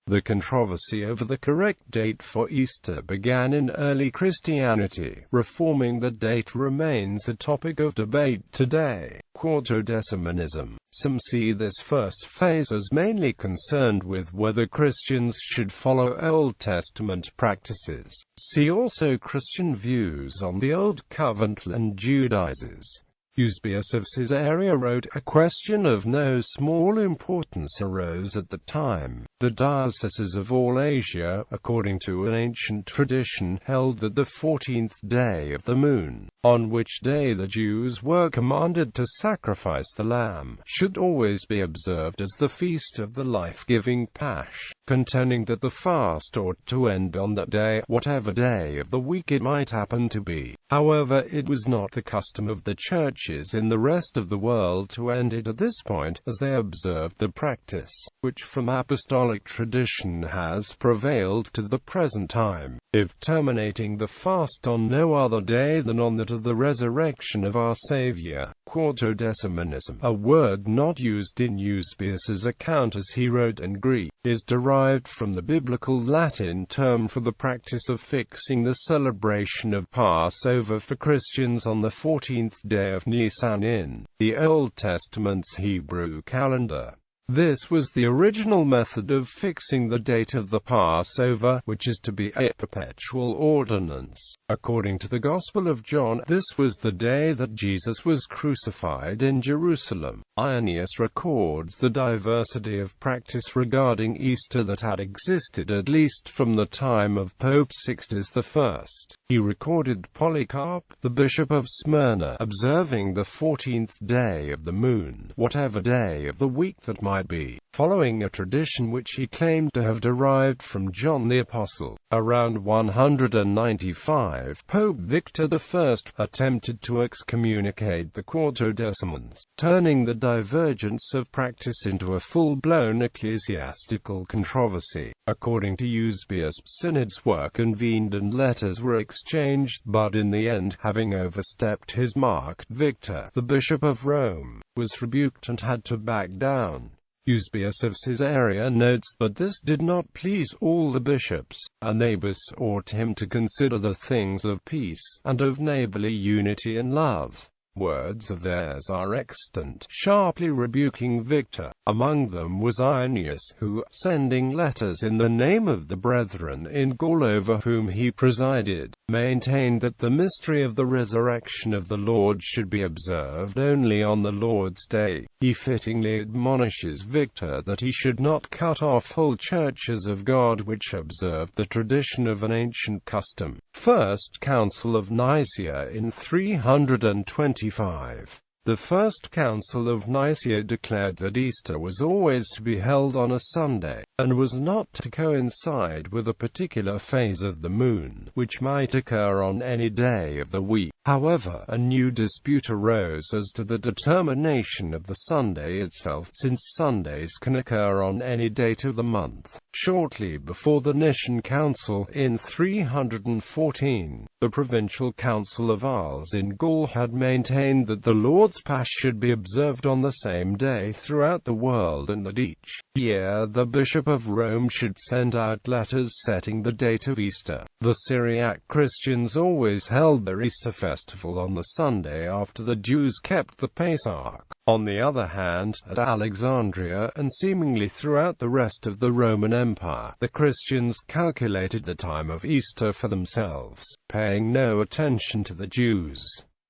The controversy over the correct date for Easter began in early Christianity. Reforming the date remains a topic of debate today. Quartodecimanism. Some see this first phase as mainly concerned with whether Christians should follow Old Testament practices. See also Christian views on the Old Covenant and Judaizers. Eusebius of Caesarea wrote, "A question of no small importance arose at the time. The dioceses of all Asia, according to an ancient tradition, held that the 14th day of the moon, on which day the Jews were commanded to sacrifice the lamb, should always be observed as the feast of the life-giving Pasch, contending that the fast ought to end on that day, whatever day of the week it might happen to be. However, it was not the custom of the churches in the rest of the world to end it at this point, as they observed the practice, which from apostolic tradition has prevailed to the present time, of terminating the fast on no other day than on that of the resurrection of our Savior." Quartodecimanism, a word not used in Eusebius's account as he wrote in Greek, is derived from the biblical Latin term for the practice of fixing the celebration of Passover for Christians on the 14th day of Nisan in the Old Testament's Hebrew calendar. This was the original method of fixing the date of the Passover, which is to be a perpetual ordinance. According to the Gospel of John, this was the day that Jesus was crucified in Jerusalem. Irenaeus records the diversity of practice regarding Easter that had existed at least from the time of Pope Sixtus I. He recorded Polycarp, the bishop of Smyrna, observing the 14th day of the moon, whatever day of the week that might be, following a tradition which he claimed to have derived from John the Apostle. Around 195, Pope Victor I attempted to excommunicate the Quartodecimans, turning the divergence of practice into a full-blown ecclesiastical controversy. According to Eusebius, synods were convened and letters were exchanged, but in the end, having overstepped his mark, Victor, the Bishop of Rome, was rebuked and had to back down. Eusebius of Caesarea notes that this did not please all the bishops, and they besought him to consider the things of peace, and of neighborly unity and love. Words of theirs are extant, sharply rebuking Victor. Among them was Irenaeus, who, sending letters in the name of the brethren in Gaul over whom he presided, maintained that the mystery of the resurrection of the Lord should be observed only on the Lord's day. He fittingly admonishes Victor that he should not cut off whole churches of God which observed the tradition of an ancient custom. First Council of Nicaea in 325. The First Council of Nicaea declared that Easter was always to be held on a Sunday, and was not to coincide with a particular phase of the moon, which might occur on any day of the week. However, a new dispute arose as to the determination of the Sunday itself, since Sundays can occur on any date of the month. Shortly before the Nicene Council, in 314, the Provincial Council of Arles in Gaul had maintained that the Lord's Pasch should be observed on the same day throughout the world, and that each year the Bishop of Rome should send out letters setting the date of Easter. The Syriac Christians always held their Easter festival on the Sunday after the Jews kept the Pesach. On the other hand, at Alexandria, and seemingly throughout the rest of the Roman Empire, the Christians calculated the time of Easter for themselves, paying no attention to the Jews.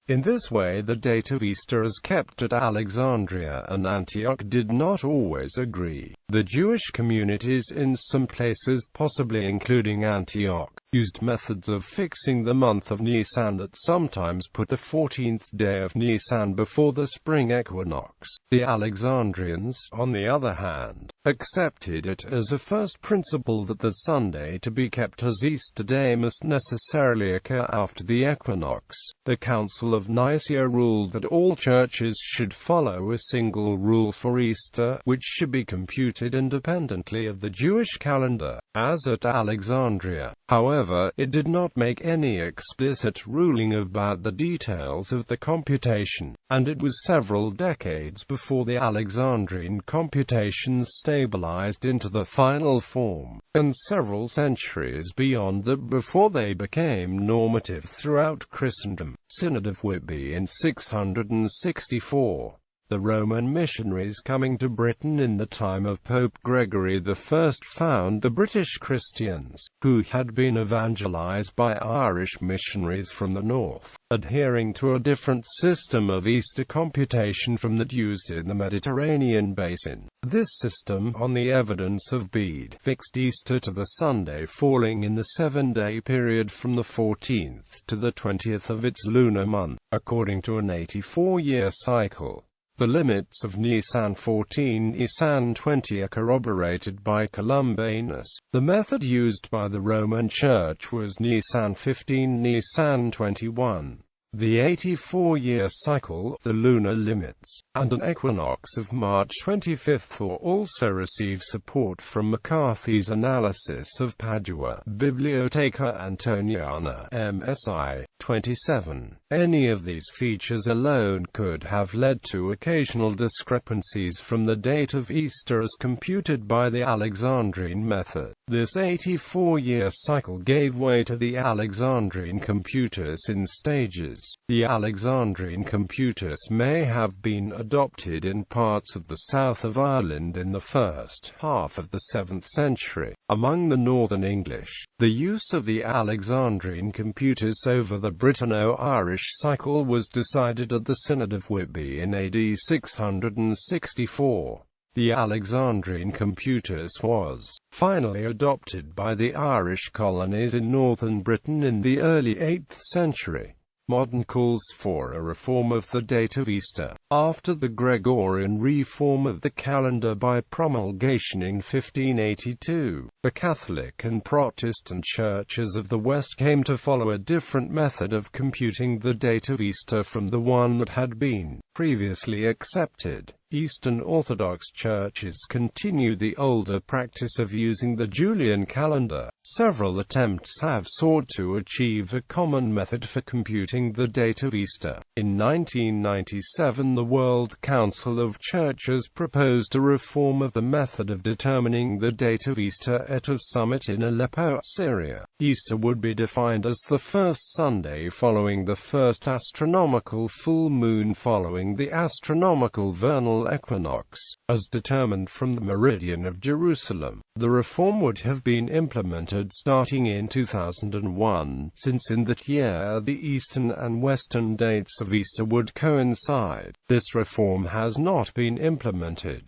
In this way the date of Easter as kept at Alexandria and Antioch did not always agree. The Jewish communities in some places, possibly including Antioch, used methods of fixing the month of Nisan that sometimes put the 14th day of Nisan before the spring equinox. The Alexandrians, on the other hand, accepted it as a first principle that the Sunday to be kept as Easter Day must necessarily occur after the equinox. The Council of Nicaea ruled that all churches should follow a single rule for Easter, which should be computed independently of the Jewish calendar, as at Alexandria. However, However, it did not make any explicit ruling about the details of the computation, and it was several decades before the Alexandrine computations stabilized into the final form, and several centuries beyond that before they became normative throughout Christendom. Synod of Whitby in 664. The Roman missionaries coming to Britain in the time of Pope Gregory I found the British Christians, who had been evangelized by Irish missionaries from the north, adhering to a different system of Easter computation from that used in the Mediterranean basin. This system, on the evidence of Bede, fixed Easter to the Sunday falling in the 7-day period from the 14th to the 20th of its lunar month, according to an 84-year cycle. The limits of Nisan 14, Nisan 20 are corroborated by Columbanus. The method used by the Roman Church was Nisan 15, Nisan 21. The 84-year cycle, the lunar limits, and an equinox of March 25 also receive support from McCarthy's analysis of Padua, Bibliotheca Antoniana, MSI, 27. Any of these features alone could have led to occasional discrepancies from the date of Easter as computed by the Alexandrine method. This 84-year cycle gave way to the Alexandrine computers in stages. The Alexandrine computers may have been adopted in parts of the south of Ireland in the first half of the 7th century. Among the northern English, the use of the Alexandrine computers over the Britanno-Irish cycle was decided at the Synod of Whitby in AD 664. The Alexandrine computers was finally adopted by the Irish colonies in northern Britain in the early 8th century. Modern calls for a reform of the date of Easter, after the Gregorian reform of the calendar by promulgation in 1582. The Catholic and Protestant churches of the West came to follow a different method of computing the date of Easter from the one that had been previously accepted. Eastern Orthodox churches continued the older practice of using the Julian calendar. Several attempts have sought to achieve a common method for computing the date of Easter. In 1997, the World Council of Churches proposed a reform of the method of determining the date of Easter at a summit in Aleppo, Syria. Easter would be defined as the first Sunday following the first astronomical full moon following the astronomical vernal equinox, as determined from the meridian of Jerusalem. The reform would have been implemented starting in 2001, since in that year the eastern and western dates of Easter would coincide. This reform has not been implemented.